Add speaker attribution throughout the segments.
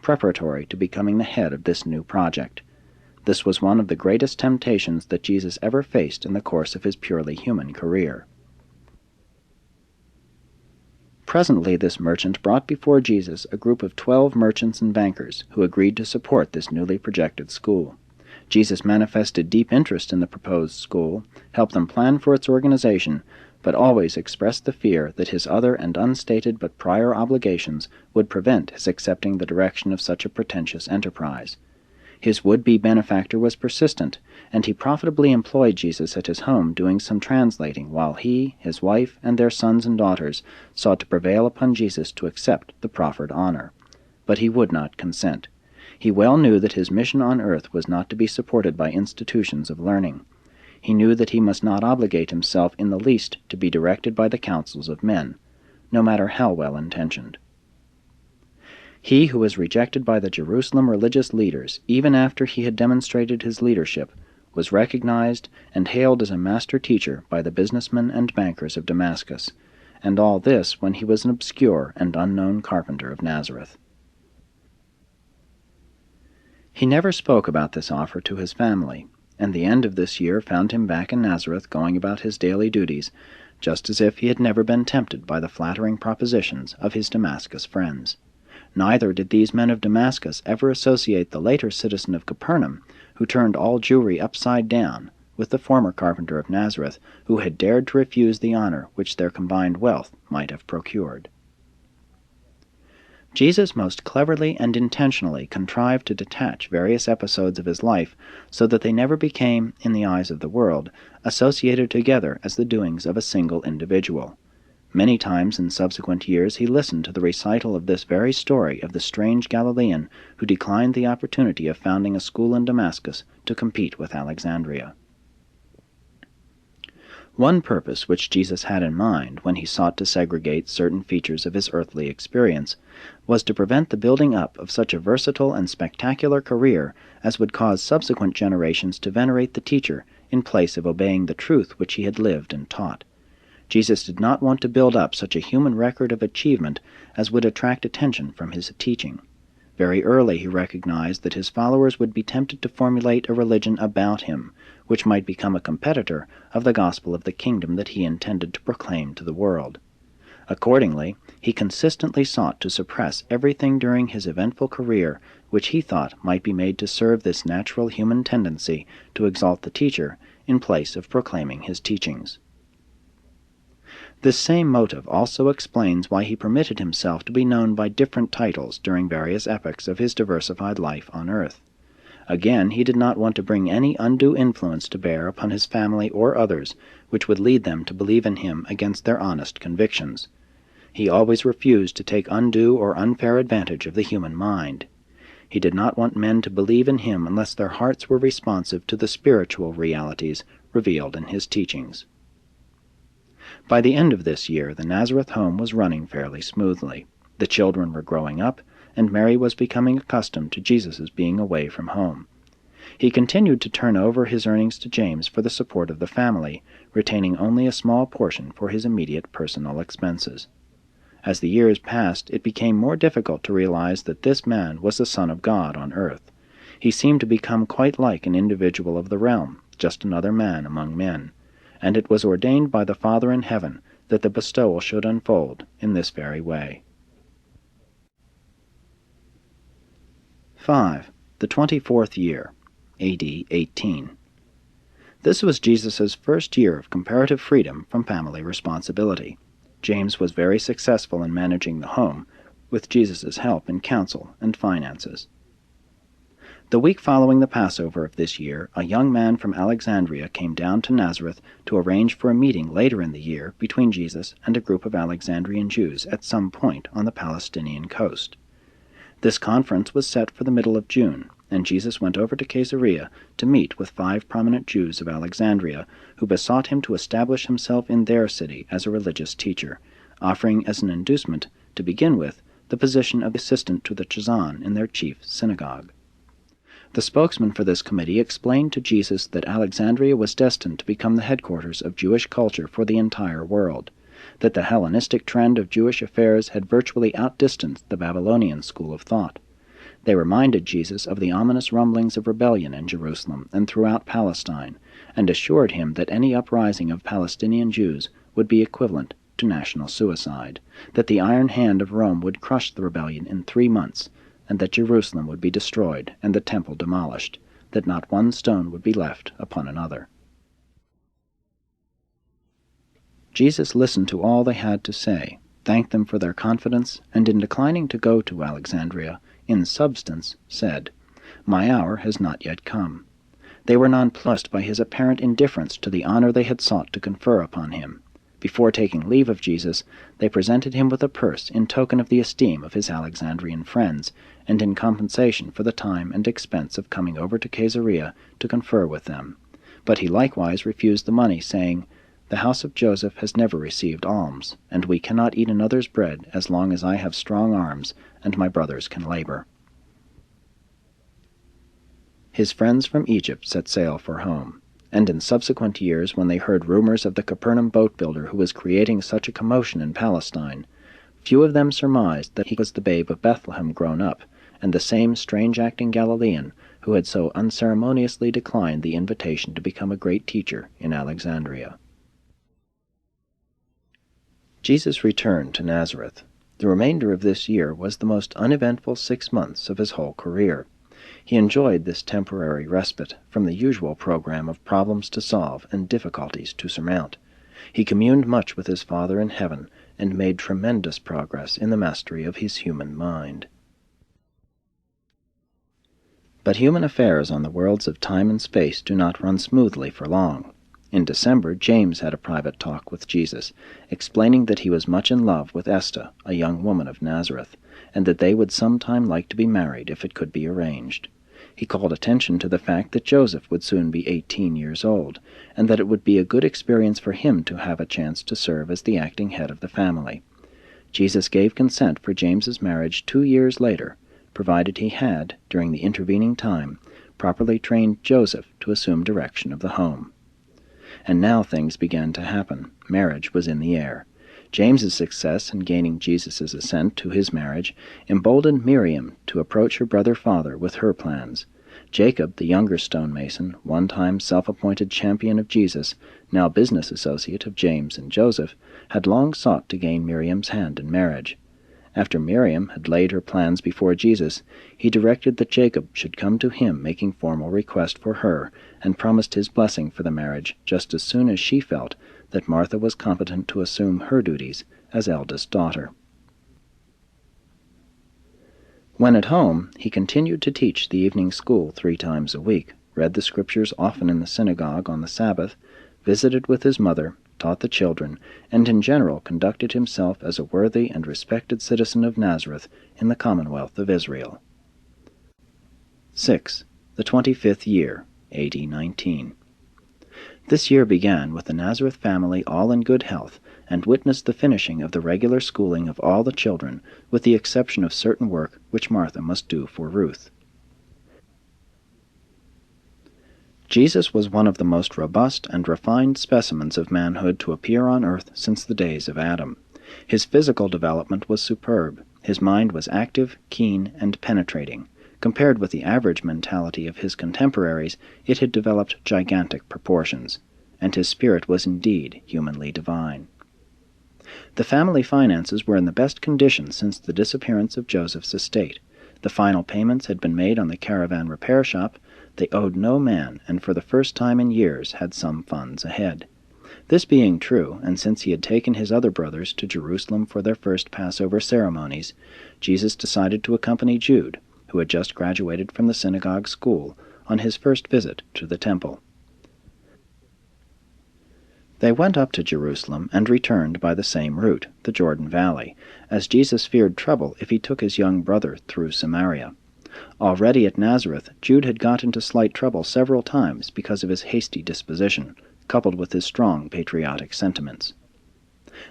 Speaker 1: preparatory to becoming the head of this new project. This was one of the greatest temptations that Jesus ever faced in the course of his purely human career. Presently this merchant brought before Jesus a group of 12 merchants and bankers who agreed to support this newly projected school. Jesus manifested deep interest in the proposed school, helped them plan for its organization, but always expressed the fear that his other and unstated but prior obligations would prevent his accepting the direction of such a pretentious enterprise. His would-be benefactor was persistent, and he profitably employed Jesus at his home doing some translating, while he, his wife, and their sons and daughters sought to prevail upon Jesus to accept the proffered honor. But he would not consent. He well knew that his mission on earth was not to be supported by institutions of learning. He knew that he must not obligate himself in the least to be directed by the counsels of men, no matter how well-intentioned. He who was rejected by the Jerusalem religious leaders, even after he had demonstrated his leadership, was recognized and hailed as a master teacher by the businessmen and bankers of Damascus, and all this when he was an obscure and unknown carpenter of Nazareth. He never spoke about this offer to his family, and the end of this year found him back in Nazareth going about his daily duties, just as if he had never been tempted by the flattering propositions of his Damascus friends. Neither did these men of Damascus ever associate the later citizen of Capernaum, who turned all Jewry upside down, with the former carpenter of Nazareth, who had dared to refuse the honor which their combined wealth might have procured. Jesus most cleverly and intentionally contrived to detach various episodes of his life so that they never became, in the eyes of the world, associated together as the doings of a single individual. Many times in subsequent years he listened to the recital of this very story of the strange Galilean who declined the opportunity of founding a school in Damascus to compete with Alexandria. One purpose which Jesus had in mind when he sought to segregate certain features of his earthly experience was to prevent the building up of such a versatile and spectacular career as would cause subsequent generations to venerate the teacher in place of obeying the truth which he had lived and taught. Jesus did not want to build up such a human record of achievement as would attract attention from his teaching. Very early he recognized that his followers would be tempted to formulate a religion about him, which might become a competitor of the gospel of the kingdom that he intended to proclaim to the world. Accordingly, he consistently sought to suppress everything during his eventful career which he thought might be made to serve this natural human tendency to exalt the teacher in place of proclaiming his teachings. This same motive also explains why he permitted himself to be known by different titles during various epochs of his diversified life on earth. Again, he did not want to bring any undue influence to bear upon his family or others which would lead them to believe in him against their honest convictions. He always refused to take undue or unfair advantage of the human mind. He did not want men to believe in him unless their hearts were responsive to the spiritual realities revealed in his teachings. By the end of this year, the Nazareth home was running fairly smoothly. The children were growing up, and Mary was becoming accustomed to Jesus' being away from home. He continued to turn over his earnings to James for the support of the family, retaining only a small portion for his immediate personal expenses. As the years passed, it became more difficult to realize that this man was the Son of God on earth. He seemed to become quite like an individual of the realm, just another man among men, and it was ordained by the Father in heaven that the bestowal should unfold in this very way. 5. The 24th year, A.D. 18. This was Jesus' first year of comparative freedom from family responsibility. James was very successful in managing the home, with Jesus' help in counsel and finances. The week following the Passover of this year, a young man from Alexandria came down to Nazareth to arrange for a meeting later in the year between Jesus and a group of Alexandrian Jews at some point on the Palestinian coast. This conference was set for the middle of June, and Jesus went over to Caesarea to meet with 5 prominent Jews of Alexandria, who besought him to establish himself in their city as a religious teacher, offering as an inducement, to begin with, the position of assistant to the Chazan in their chief synagogue. The spokesman for this committee explained to Jesus that Alexandria was destined to become the headquarters of Jewish culture for the entire world, that the Hellenistic trend of Jewish affairs had virtually outdistanced the Babylonian school of thought, They reminded Jesus of the ominous rumblings of rebellion in Jerusalem and throughout Palestine, and assured him that any uprising of Palestinian Jews would be equivalent to national suicide, that the iron hand of Rome would crush the rebellion in 3 months, and that Jerusalem would be destroyed and the temple demolished, that not one stone would be left upon another. Jesus listened to all they had to say, thanked them for their confidence, and in declining to go to Alexandria, in substance said, "My hour has not yet come." They were nonplussed by his apparent indifference to the honor they had sought to confer upon him. Before taking leave of Jesus, they presented him with a purse in token of the esteem of his Alexandrian friends, and in compensation for the time and expense of coming over to Caesarea to confer with them. But he likewise refused the money, saying, "The house of Joseph has never received alms, and we cannot eat another's bread as long as I have strong arms, and my brothers can labor." His friends from Egypt set sail for home, and in subsequent years, when they heard rumors of the Capernaum boat builder who was creating such a commotion in Palestine, few of them surmised that he was the babe of Bethlehem grown up, and the same strange-acting Galilean who had so unceremoniously declined the invitation to become a great teacher in Alexandria. Jesus returned to Nazareth. The remainder of this year was the most uneventful 6 months of his whole career. He enjoyed this temporary respite from the usual program of problems to solve and difficulties to surmount. He communed much with his Father in heaven, and made tremendous progress in the mastery of his human mind. But human affairs on the worlds of time and space do not run smoothly for long. In December, James had a private talk with Jesus, explaining that he was much in love with Esther, a young woman of Nazareth, and that they would sometime like to be married if it could be arranged. He called attention to the fact that Joseph would soon be 18 years old, and that it would be a good experience for him to have a chance to serve as the acting head of the family. Jesus gave consent for James's marriage 2 years later, provided he had, during the intervening time, properly trained Joseph to assume direction of the home. And now things began to happen. Marriage was in the air. James's success in gaining Jesus' assent to his marriage emboldened Miriam to approach her brother father with her plans. Jacob, the younger stonemason, one-time self-appointed champion of Jesus, now business associate of James and Joseph, had long sought to gain Miriam's hand in marriage. After Miriam had laid her plans before Jesus, he directed that Jacob should come to him making formal request for her, and promised his blessing for the marriage just as soon as she felt that Martha was competent to assume her duties as eldest daughter. When at home, he continued to teach the evening school 3 times a week, read the Scriptures often in the synagogue on the Sabbath, visited with his mother, taught the children, and in general conducted himself as a worthy and respected citizen of Nazareth in the Commonwealth of Israel. 6. The 25th year, A.D. 19. This year began with the Nazareth family all in good health, and witnessed the finishing of the regular schooling of all the children, with the exception of certain work which Martha must do for Ruth. Jesus was one of the most robust and refined specimens of manhood to appear on earth since the days of Adam. His physical development was superb. His mind was active, keen, and penetrating. Compared with the average mentality of his contemporaries, it had developed gigantic proportions, and his spirit was indeed humanly divine. The family finances were in the best condition since the disappearance of Joseph's estate. The final payments had been made on the caravan repair shop. They owed no man, and for the first time in years had some funds ahead. This being true, and since he had taken his other brothers to Jerusalem for their first Passover ceremonies, Jesus decided to accompany Jude, who had just graduated from the synagogue school, on his first visit to the temple. They went up to Jerusalem and returned by the same route, the Jordan Valley, as Jesus feared trouble if he took his young brother through Samaria. Already at Nazareth, Jude had got into slight trouble several times because of his hasty disposition, coupled with his strong patriotic sentiments.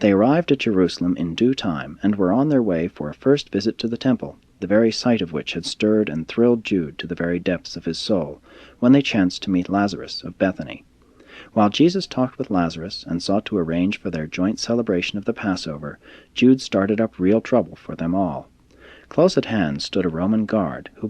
Speaker 1: They arrived at Jerusalem in due time, and were on their way for a first visit to the temple, the very sight of which had stirred and thrilled Jude to the very depths of his soul, when they chanced to meet Lazarus of Bethany. While Jesus talked with Lazarus and sought to arrange for their joint celebration of the Passover, Jude started up real trouble for them all. Close at hand stood a Roman guard, who